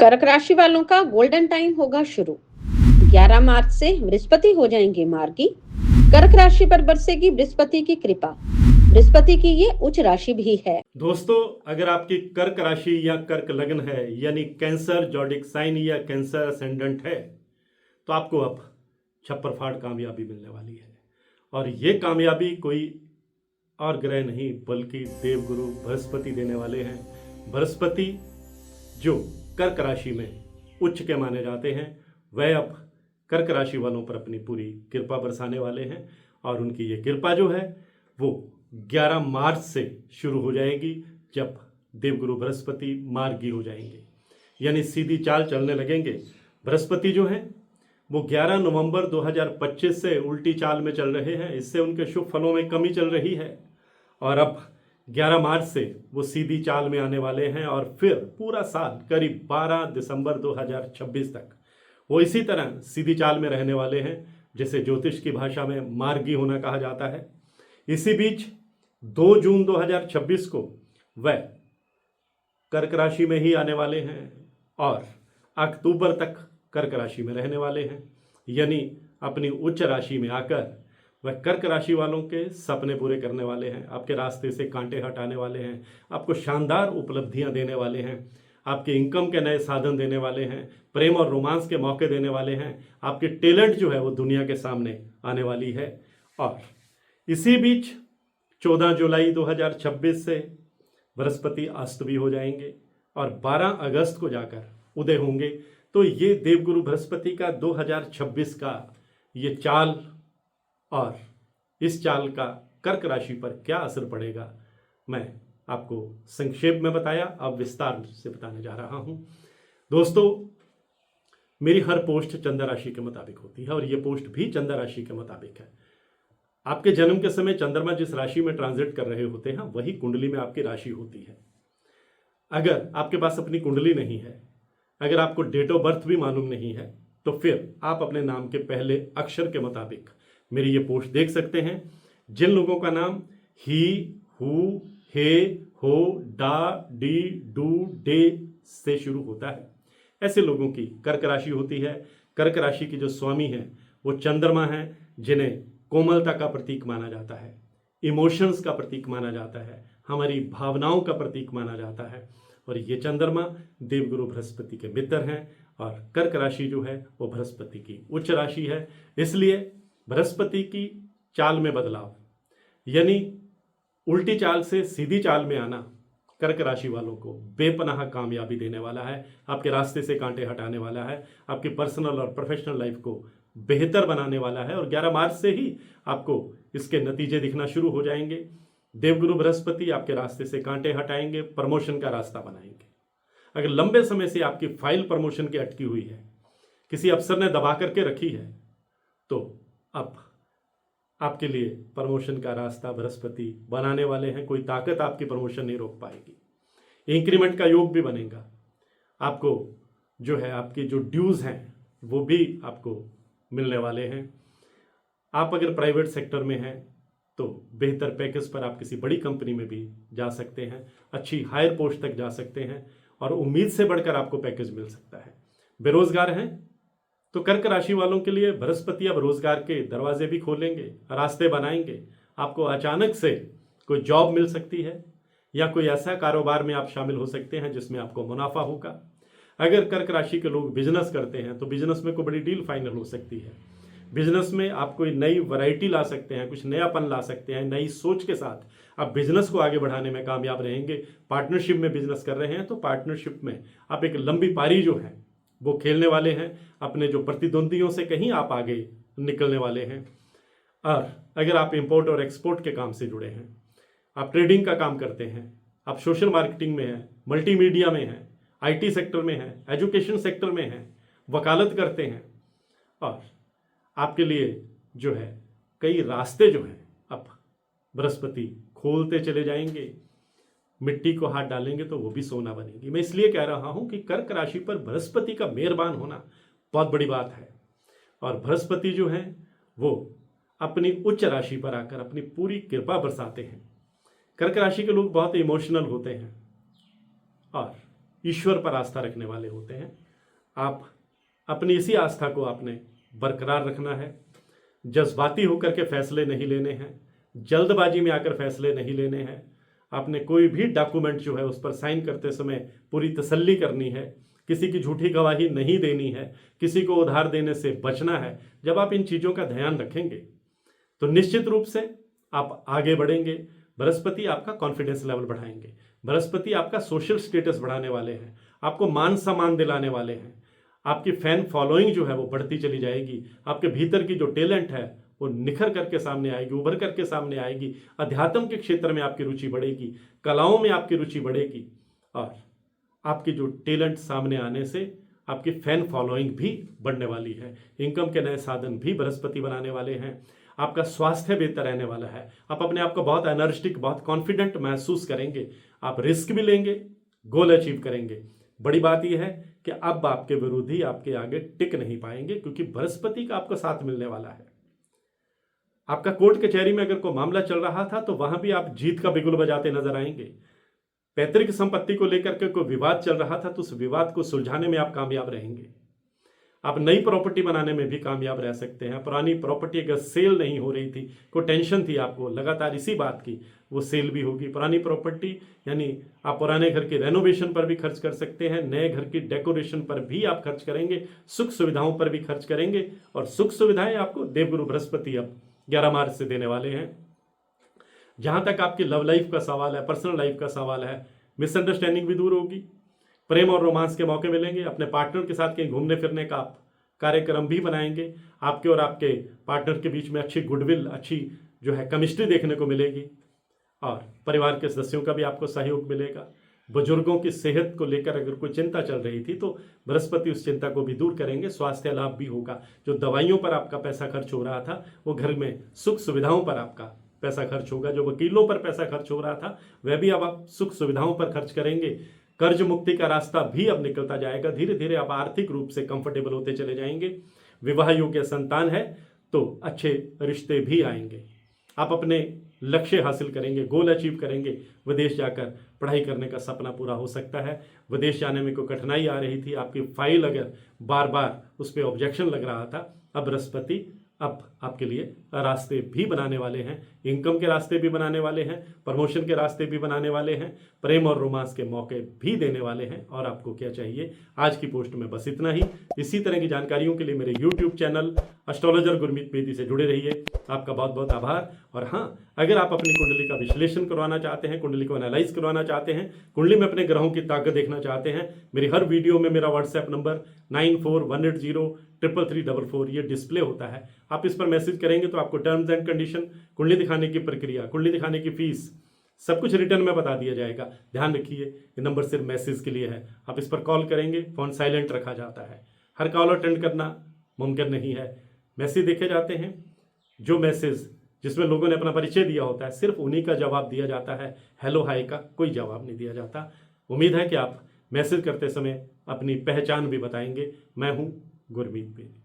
कर्क राशि वालों का गोल्डन टाइम होगा शुरू। 11 मार्च से बृहस्पति हो जाएंगे मार्गी। कर्क राशि पर बरसेगी बृहस्पति की कृपा। बृहस्पति की ये उच्च राशि भी है। दोस्तों, अगर आपकी कर्क राशि या कर्क लग्न है यानी कैंसर जॉडिक साइन या कैंसर असेंडेंट है तो आपको अब छप्पर फाड़ कामयाबी मिलने वाली है। और ये कामयाबी कोई और ग्रह नहीं बल्कि देवगुरु बृहस्पति देने वाले हैं। बृहस्पति जो कर्क राशि में उच्च के माने जाते हैं वह अब कर्क राशि वालों पर अपनी पूरी कृपा बरसाने वाले हैं। और उनकी ये कृपा जो है वो 11 मार्च से शुरू हो जाएगी, जब देवगुरु बृहस्पति मार्गी हो जाएंगे, यानी सीधी चाल चलने लगेंगे। बृहस्पति जो हैं वो 11 नवंबर 2025 से उल्टी चाल में चल रहे हैं। इससे उनके शुभ फलों में कमी चल रही है और अब 11 मार्च से वो सीधी चाल में आने वाले हैं। और फिर पूरा साल करीब 12 दिसंबर 2026 तक वो इसी तरह सीधी चाल में रहने वाले हैं, जिसे ज्योतिष की भाषा में मार्गी होना कहा जाता है। इसी बीच 2 जून 2026 को वह कर्क राशि में ही आने वाले हैं और अक्टूबर तक कर्क राशि में रहने वाले हैं, यानी अपनी उच्च राशि में आकर वह कर्क राशि वालों के सपने पूरे करने वाले हैं, आपके रास्ते से कांटे हटाने वाले हैं, आपको शानदार उपलब्धियां देने वाले हैं, आपके इनकम के नए साधन देने वाले हैं, प्रेम और रोमांस के मौके देने वाले हैं, आपकी टैलेंट जो है वो दुनिया के सामने आने वाली है। और इसी बीच 14 जुलाई 2026 से बृहस्पति अस्त भी हो जाएंगे और 12 अगस्त को जाकर उदय होंगे। तो ये देवगुरु बृहस्पति का 2026 का ये चाल और इस चाल का कर्क राशि पर क्या असर पड़ेगा मैं आपको संक्षेप में बताया, अब विस्तार से बताने जा रहा हूं। दोस्तों, मेरी हर पोस्ट चंद्र राशि के मुताबिक होती है और ये पोस्ट भी चंद्र राशि के मुताबिक है। आपके जन्म के समय चंद्रमा जिस राशि में ट्रांजिट कर रहे होते हैं वही कुंडली में आपकी राशि होती है। अगर आपके पास अपनी कुंडली नहीं है, अगर आपको डेट ऑफ बर्थ भी मालूम नहीं है, तो फिर आप अपने नाम के पहले अक्षर के मुताबिक मेरी ये पोस्ट देख सकते हैं। जिन लोगों का नाम ही, हु, हे, हो, डा, डी, डू, डे से शुरू होता है, ऐसे लोगों की कर्क राशि होती है। कर्क राशि की जो स्वामी हैं वो चंद्रमा हैं, जिन्हें कोमलता का प्रतीक माना जाता है, इमोशंस का प्रतीक माना जाता है, हमारी भावनाओं का प्रतीक माना जाता है। और ये चंद्रमा देवगुरु बृहस्पति के मित्र हैं और कर्क राशि जो है वो बृहस्पति की उच्च राशि है। इसलिए बृहस्पति की चाल में बदलाव यानी उल्टी चाल से सीधी चाल में आना कर्क राशि वालों को बेपनाह कामयाबी देने वाला है, आपके रास्ते से कांटे हटाने वाला है, आपकी पर्सनल और प्रोफेशनल लाइफ को बेहतर बनाने वाला है। और 11 मार्च से ही आपको इसके नतीजे दिखना शुरू हो जाएंगे। देवगुरु बृहस्पति आपके रास्ते से कांटे हटाएंगे, प्रमोशन का रास्ता बनाएंगे। अगर लंबे समय से आपकी फाइल प्रमोशन की अटकी हुई है, किसी अफसर ने दबा करके रखी है, तो अब आपके लिए प्रमोशन का रास्ता बृहस्पति बनाने वाले हैं। कोई ताकत आपकी प्रमोशन नहीं रोक पाएगी। इंक्रीमेंट का योग भी बनेगा। आपको जो है आपकी जो ड्यूज हैं वो भी आपको मिलने वाले हैं। आप अगर प्राइवेट सेक्टर में हैं तो बेहतर पैकेज पर आप किसी बड़ी कंपनी में भी जा सकते हैं, अच्छी हायर पोस्ट तक जा सकते हैं और उम्मीद से बढ़कर आपको पैकेज मिल सकता है। बेरोजगार हैं तो कर्क राशि वालों के लिए बृहस्पति अब रोजगार के दरवाजे भी खोलेंगे, रास्ते बनाएंगे। आपको अचानक से कोई जॉब मिल सकती है या कोई ऐसा कारोबार में आप शामिल हो सकते हैं जिसमें आपको मुनाफा होगा। अगर कर्क राशि के लोग बिजनेस करते हैं तो बिजनेस में कोई बड़ी डील फाइनल हो सकती है। बिजनेस में आप कोई नई वैरायटी ला सकते हैं, कुछ नयापन ला सकते हैं, नई सोच के साथ आप बिजनेस को आगे बढ़ाने में कामयाब रहेंगे। पार्टनरशिप में बिजनेस कर रहे हैं तो पार्टनरशिप में आप एक लंबी पारी जो है वो खेलने वाले हैं। अपने जो प्रतिद्वंदियों से कहीं आप आगे निकलने वाले हैं। और अगर आप इंपोर्ट और एक्सपोर्ट के काम से जुड़े हैं, आप ट्रेडिंग का काम करते हैं, आप सोशल मार्केटिंग में हैं, मल्टीमीडिया में हैं, IT सेक्टर में हैं, एजुकेशन सेक्टर में हैं, वकालत करते हैं, और आपके लिए जो है कई रास्ते जो हैं अब बृहस्पति खोलते चले जाएंगे। मिट्टी को हाथ डालेंगे तो वो भी सोना बनेगी। मैं इसलिए कह रहा हूं कि कर्क राशि पर बृहस्पति का मेहरबान होना बहुत बड़ी बात है। और बृहस्पति जो है वो अपनी उच्च राशि पर आकर अपनी पूरी कृपा बरसाते हैं। कर्क राशि के लोग बहुत इमोशनल होते हैं और ईश्वर पर आस्था रखने वाले होते हैं। आप अपनी इसी आस्था को आपने बरकरार रखना है। जज्बाती होकर के फैसले नहीं लेने हैं, जल्दबाजी में आकर फैसले नहीं लेने हैं। आपने कोई भी डॉक्यूमेंट जो है उस पर साइन करते समय पूरी तसल्ली करनी है, किसी की झूठी गवाही नहीं देनी है, किसी को उधार देने से बचना है। जब आप इन चीज़ों का ध्यान रखेंगे तो निश्चित रूप से आप आगे बढ़ेंगे। बृहस्पति आपका कॉन्फिडेंस लेवल बढ़ाएंगे, बृहस्पति आपका सोशल स्टेटस बढ़ाने वाले हैं, आपको मान सम्मान दिलाने वाले हैं। आपकी फैन फॉलोइंग जो है वो बढ़ती चली जाएगी। आपके भीतर की जो टैलेंट है वो निखर करके सामने आएगी, उभर करके सामने आएगी। अध्यात्म के क्षेत्र में आपकी रुचि बढ़ेगी, कलाओं में आपकी रुचि बढ़ेगी और आपकी जो टैलेंट सामने आने से आपकी फैन फॉलोइंग भी बढ़ने वाली है। इनकम के नए साधन भी बृहस्पति बनाने वाले हैं। आपका स्वास्थ्य बेहतर रहने वाला है। आप अपने आप को बहुत एनर्जेटिक, बहुत कॉन्फिडेंट महसूस करेंगे। आप रिस्क भी लेंगे, गोल अचीव करेंगे। बड़ी बात यह है कि अब आपके विरोधी आपके आगे टिक नहीं पाएंगे, क्योंकि बृहस्पति का आपको साथ मिलने वाला है। आपका कोर्ट कचहरी में अगर कोई मामला चल रहा था तो वहां भी आप जीत का बिगुल बजाते नजर आएंगे। पैतृक संपत्ति को लेकर के कोई विवाद चल रहा था तो उस विवाद को सुलझाने में आप कामयाब रहेंगे। आप नई प्रॉपर्टी बनाने में भी कामयाब रह सकते हैं। पुरानी प्रॉपर्टी अगर सेल नहीं हो रही थी, कोई टेंशन थी आपको लगातार इसी बात की, वो सेल भी होगी। पुरानी प्रॉपर्टी यानी आप पुराने घर के रेनोवेशन पर भी खर्च कर सकते हैं, नए घर की डेकोरेशन पर भी आप खर्च करेंगे, सुख सुविधाओं पर भी खर्च करेंगे। और सुख सुविधाएं आपको देवगुरु बृहस्पति अब 11 मार्च से देने वाले हैं। जहां तक आपकी लव लाइफ का सवाल है, पर्सनल लाइफ का सवाल है, मिसअंडरस्टैंडिंग भी दूर होगी, प्रेम और रोमांस के मौके मिलेंगे। अपने पार्टनर के साथ कहीं घूमने फिरने का आप कार्यक्रम भी बनाएंगे। आपके और आपके पार्टनर के बीच में अच्छी गुडविल, अच्छी जो है केमिस्ट्री देखने को मिलेगी और परिवार के सदस्यों का भी आपको सहयोग मिलेगा। बुजुर्गों की सेहत को लेकर अगर कोई चिंता चल रही थी तो बृहस्पति उस चिंता को भी दूर करेंगे। स्वास्थ्य लाभ भी होगा। जो दवाइयों पर आपका पैसा खर्च हो रहा था वो घर में सुख सुविधाओं पर आपका पैसा खर्च होगा। जो वकीलों पर पैसा खर्च हो रहा था वह भी अब आप सुख सुविधाओं पर खर्च करेंगे। कर्ज मुक्ति का रास्ता भी अब निकलता जाएगा। धीरे धीरे आप आर्थिक रूप से कंफर्टेबल होते चले जाएंगे। विवाह योग्य संतान है तो अच्छे रिश्ते भी आएंगे। आप अपने लक्ष्य हासिल करेंगे, गोल अचीव करेंगे। विदेश जाकर पढ़ाई करने का सपना पूरा हो सकता है। विदेश जाने में कोई कठिनाई आ रही थी, आपकी फाइल अगर बार बार उस पर ऑब्जेक्शन लग रहा था, अब बृहस्पति अब आपके लिए रास्ते भी बनाने वाले हैं। इनकम के रास्ते भी बनाने वाले हैं, प्रमोशन के रास्ते भी बनाने वाले हैं, प्रेम और रोमांस के मौके भी देने वाले हैं। और आपको क्या चाहिए? आज की पोस्ट में बस इतना ही। इसी तरह की जानकारियों के लिए मेरे YouTube channel astrologer Gurmeet Bedi से जुड़े रहिए। आपका बहुत बहुत आभार। और हाँ, अगर आप अपनी कुंडली का विश्लेषण करवाना चाहते हैं, कुंडली को एनालाइज करवाना चाहते हैं, कुंडली में अपने ग्रहों की ताकत देखना चाहते हैं, मेरी हर वीडियो में मेरा व्हाट्सएप नंबर 9418033344 ये डिस्प्ले होता है। आप इस पर मैसेज करेंगे तो आपको टर्म्स एंड कंडीशन, कुंडली दिखाने की प्रक्रिया, कुंडली दिखाने की फीस, सब कुछ रिटर्न में बता दिया जाएगा। ध्यान रखिए, ये नंबर सिर्फ मैसेज के लिए है। आप इस पर कॉल करेंगे, फोन साइलेंट रखा जाता है। हर कॉल अटेंड करना मुमकिन नहीं है। मैसेज देखे जाते हैं, जो मैसेज जिसमें लोगों ने अपना परिचय दिया होता है सिर्फ उन्हीं का जवाब दिया जाता है। हेलो हाय का कोई जवाब नहीं दिया जाता। उम्मीद है कि आप मैसेज करते समय अपनी पहचान भी बताएंगे। मैं हूं गुरमीत बेदी।